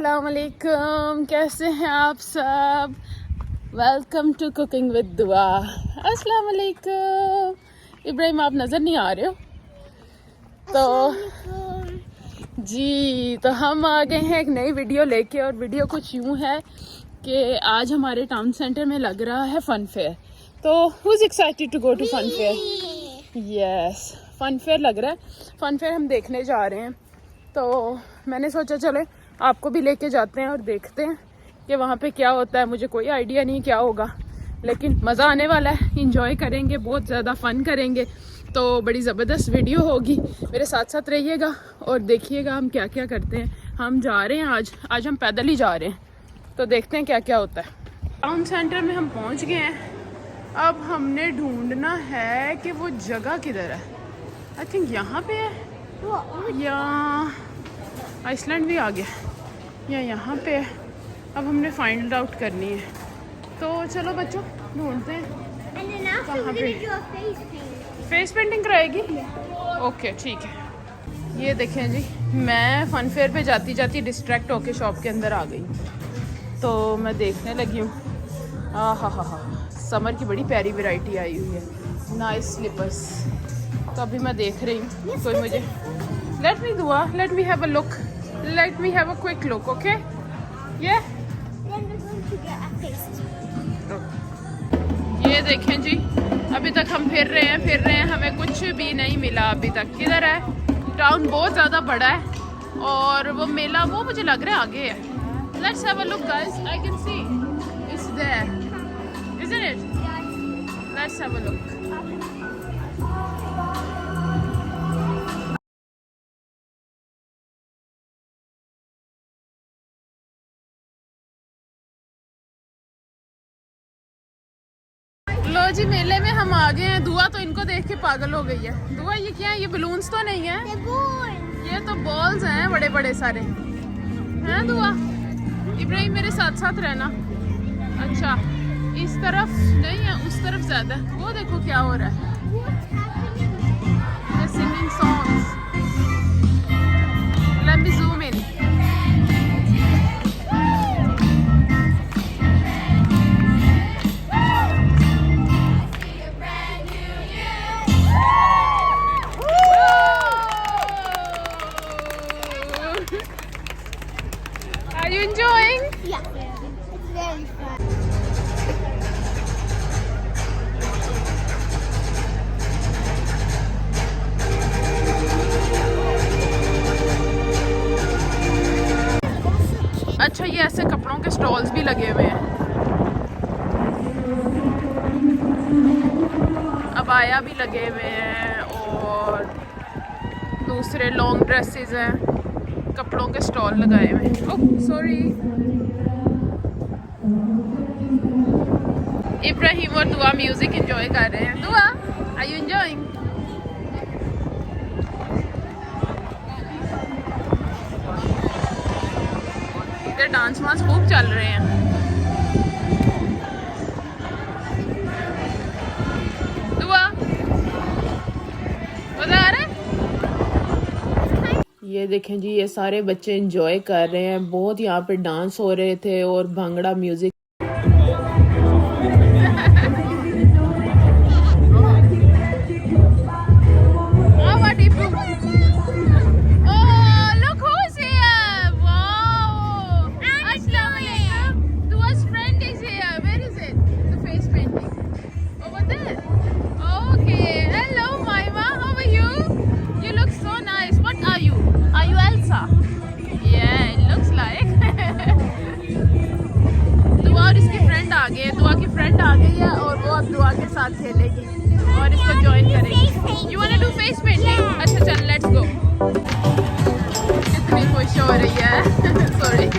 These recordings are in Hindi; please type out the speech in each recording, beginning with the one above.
अस्सलाम वालेकुम, कैसे हैं आप सब। वेलकम टू कुकिंग विद दुआ। अस्सलाम वालेकुम। इब्राहिम आप नज़र नहीं आ रहे हो तो जी, तो हम आ गए हैं एक नई वीडियो लेके। और वीडियो कुछ यूँ है कि आज हमारे टाउन सेंटर में लग रहा है फन फेयर। तो who is excited to go to fun fair? Yes, fun fair लग रहा है। फन फेयर हम देखने जा रहे हैं, तो मैंने सोचा चले आपको भी लेके जाते हैं और देखते हैं कि वहाँ पे क्या होता है। मुझे कोई आइडिया नहीं क्या होगा, लेकिन मज़ा आने वाला है, इंजॉय करेंगे, बहुत ज़्यादा फ़न करेंगे। तो बड़ी ज़बरदस्त वीडियो होगी, मेरे साथ साथ रहिएगा और देखिएगा हम क्या क्या करते हैं। हम जा रहे हैं आज हम पैदल ही जा रहे हैं, तो देखते हैं क्या क्या होता है। टाउन सेंटर में हम पहुँच गए हैं। अब हमने ढूंढना है कि वो जगह किधर है। आई थिंक यहाँ पे है या आइसलैंड भी आ गया या यहाँ पे है। अब हमने फाइंड आउट करनी है, तो चलो बच्चों ढूंढते हैं कहाँ पे। फेस पेंटिंग कराएगी? ओके ठीक है। ये देखें जी, मैं फन फेयर पे जाती जाती डिस्ट्रैक्ट होके शॉप के अंदर आ गई, तो मैं देखने लगी हूँ। हा, समर की बड़ी प्यारी वैरायटी आई हुई है, नाइस स्लीपर्स। तो अभी मैं देख रही हूँ कोई मुझे। Let me have a look, let me have a quick look, okay? ये देखें जी, अभी तक हम फिर रहे हैं, हमें कुछ भी नहीं मिला अभी तक। किधर है? टाउन बहुत ज़्यादा बड़ा है और वो मेला वो मुझे लग रहा है आगे है। Let's have a look guys, I can see it's there, isn't it? Let's have a look. लो जी, मेले में हम आ गए हैं। दुआ तो इनको देख के पागल हो गई है। दुआ ये क्या है? ये बलून्स तो नहीं है, ये तो बॉल्स हैं बड़े बड़े सारे हैं। दुआ, इब्राहिम मेरे साथ साथ रहना। अच्छा, इस तरफ नहीं है, उस तरफ ज्यादा। वो देखो क्या हो रहा है, singing songs. Let me zoom in. Are you enjoying? Yeah, it's very fun. अच्छा, ये ऐसे कपड़ों के स्टॉल्स भी लगे हुए हैं, अबाया भी लगे हुए हैं और दूसरे लॉन्ग ड्रेसेस हैं, कपड़ों के स्टॉल लगाए हुए हैं। Oh sorry. इब्राहिम और दुआ म्यूजिक एंजॉय कर रहे हैं। दुआ, आर यू एंजॉयिंग? इधर डांस वांस खूब चल रहे हैं। दुआ, मजा आ रहा है? ये देखें जी, ये सारे बच्चे एंजॉय कर रहे हैं बहुत। यहाँ पे डांस हो रहे थे और भांगड़ा म्यूजिक। दुआ की फ्रेंड आ गई है और वो अब दुआ के साथ खेलेगी और इसको ज्वाइन करेगी। You want to do face painting? अच्छा चल, लेट्स गो। कितनी खुश हो रही है। Sorry.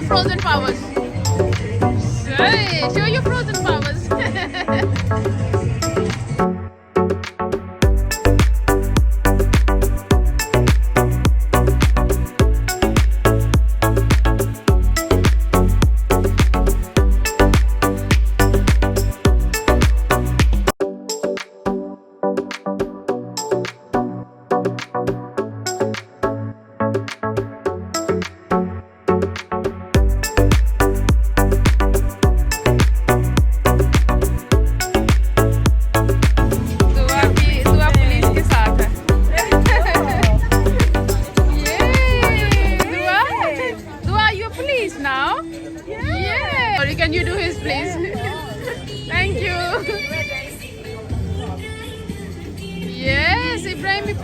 Frozen powers. Hey, show your frozen powers.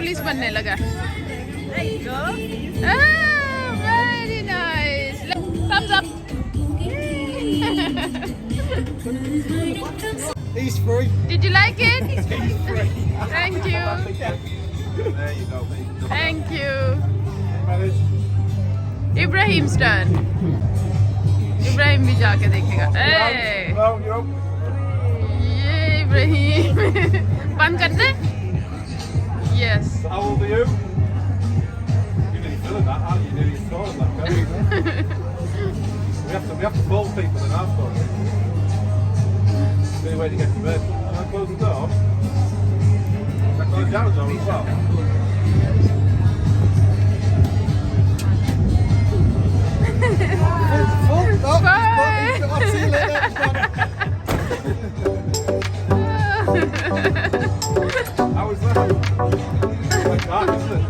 Police बनने लगा। Very nice, thumbs up. He's free. Did you like it? He's free. Thank you. There you go. Thank you. Manage. Ibrahim's turn. Ibrahim भी जाके देखेगा। Hey. No, you're up. ये इब्राहिम बंद कर दे। Yes. How old are you? You're nearly filling that, aren't you? You're nearly scoring that, don't you? we have to fold people in our story. The only way to get to bed. Can I close the door? Can I close the door as well? Bye. I'll see you later. How was that? Like that, isn't it?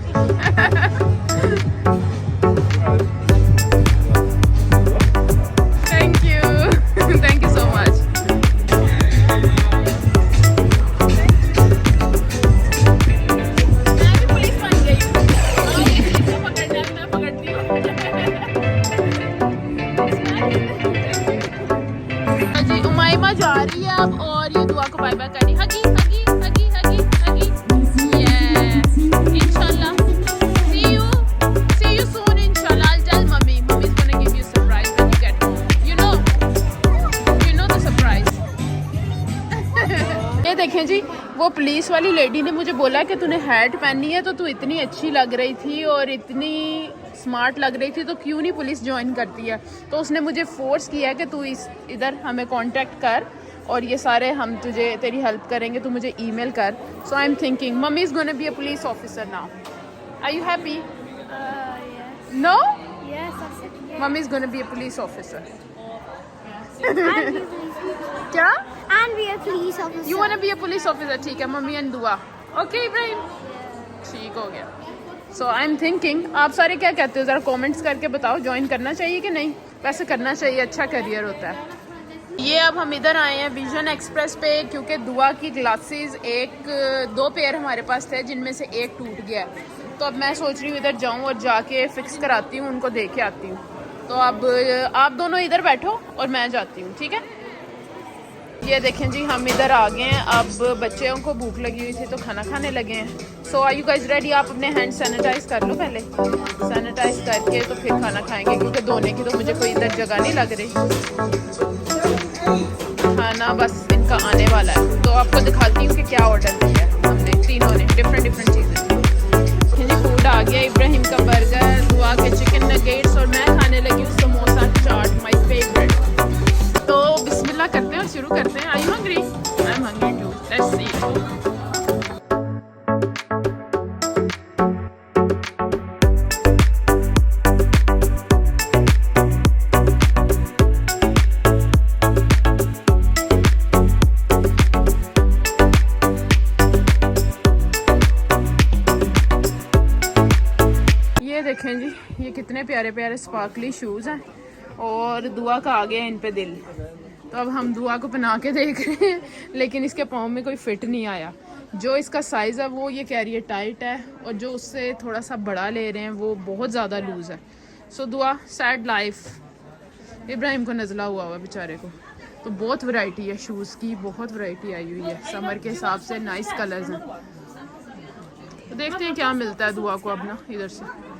Thank you. Thank you so much. मैं भी पुलिस बन गई हूँ। इसको पकड़ना है, मैं पकड़ती हूँ। जी उमाइमा जा रही है अब और ये दुआ को बाय बाय करी। हगी हगी हगी हगी हगी। Yes. Inshallah. See you soon. Inshallah. I'll tell mummy. Mummy's gonna give you a surprise when you get home. You know the surprise. ये देखें जी, वो पुलिस वाली लेडी ने मुझे बोला कि तूने हैट पहनी है तो तू इतनी अच्छी लग रही थी और इतनी स्मार्ट लग रही थी तो क्यों नहीं पुलिस ज्वाइन करती है। तो उसने मुझे फोर्स किया है कि तू इधर हमें कांटेक्ट कर और ये सारे हम तेरी हेल्प करेंगे, तू मुझे ईमेल कर। So I am thinking mummy is gonna be a police officer now. Are you happy? Yes. No, Yes, that's it. Yes. Mummy is gonna be a police officer. क्या? And we are police officers. You want be a police officer? ठीक है, mummy and Dua. Okay Ibrahim, ठीक हो गया। सो आई एम थिंकिंग, आप सारे क्या कहते हो, ज़रा कमेंट्स करके बताओ, ज्वाइन करना चाहिए कि नहीं? वैसे करना चाहिए, अच्छा करियर होता है। ये अब हम इधर आए हैं विजन एक्सप्रेस पे क्योंकि दुआ की ग्लासेस दो पेयर हमारे पास थे जिनमें से एक टूट गया है। तो अब मैं सोच रही हूँ इधर जाऊँ और जाके फिक्स कराती हूँ, उनको दे के आती हूँ। तो अब आप दोनों इधर बैठो और मैं जाती हूँ, ठीक है? ये देखें जी, हम इधर आ गए हैं। अब बच्चों को भूख लगी हुई थी तो खाना खाने लगे हैं। सो आर यू गाइस रेडी? आप अपने हैंड सैनिटाइज कर लो पहले, सैनिटाइज करके तो फिर खाना खाएंगे क्योंकि धोने की तो मुझे कोई इधर जगह नहीं लग रही। खाना बस इनका आने वाला है तो आपको दिखाती हूँ कि क्या ऑर्डर किया है हमने तीनों ने, डिफरेंट चीज़ें। जी फूड आ गया, इब्राहिम का बर्गर, दुआ के चिकन नगेट्स और मैं खाने लगी हूँ समोसा चाट, माय फेवरेट। तो बिस्मिल्लाह करते हैं और शुरू करते हैं। Are you hungry? I am hungry too, let's see. देखें जी, ये कितने प्यारे प्यारे स्पार्कली शूज़ हैं और दुआ का आ गया इन पे दिल। तो अब हम दुआ को पहना के देख रहे हैं लेकिन इसके पाँव में कोई फिट नहीं आया। जो इसका साइज़ है वो ये कह रही है टाइट है और जो उससे थोड़ा सा बड़ा ले रहे हैं वो बहुत ज़्यादा लूज़ है। सो दुआ, सैड लाइफ। इब्राहिम को नज़ला हुआ हुआ बेचारे को। तो बहुत वैरायटी है शूज़ की, बहुत वैरायटी आई हुई है समर के हिसाब से, नाइस कलर्स हैं। तो देखते हैं क्या मिलता है दुआ को अब ना इधर से।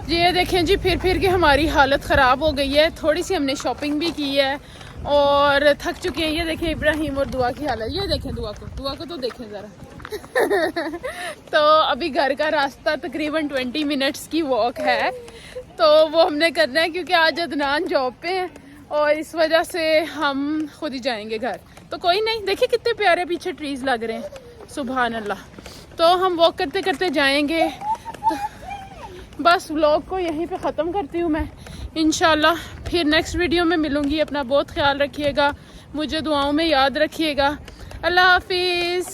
जी ये देखें जी, फिर के हमारी हालत ख़राब हो गई है। थोड़ी सी हमने शॉपिंग भी की है और थक चुके हैं। ये देखें इब्राहिम और दुआ की हालत, ये देखें दुआ को तो देखें ज़रा। तो अभी घर का रास्ता तकरीबन 20 मिनट्स की वॉक है तो वो हमने करना है क्योंकि आज अदनान जॉब पे हैं और इस वजह से हम खुद ही जाएंगे घर। तो कोई नहीं, देखिए कितने प्यारे पीछे ट्रीज़ लग रहे हैं, सुभान अल्लाह। तो हम वॉक करते करते जाएंगे। तो बस व्लॉग को यहीं पे ख़त्म करती हूँ मैं। इंशाल्लाह फिर नेक्स्ट वीडियो में मिलूँगी। अपना बहुत ख्याल रखिएगा, मुझे दुआओं में याद रखिएगा। अल्लाह हाफिज़।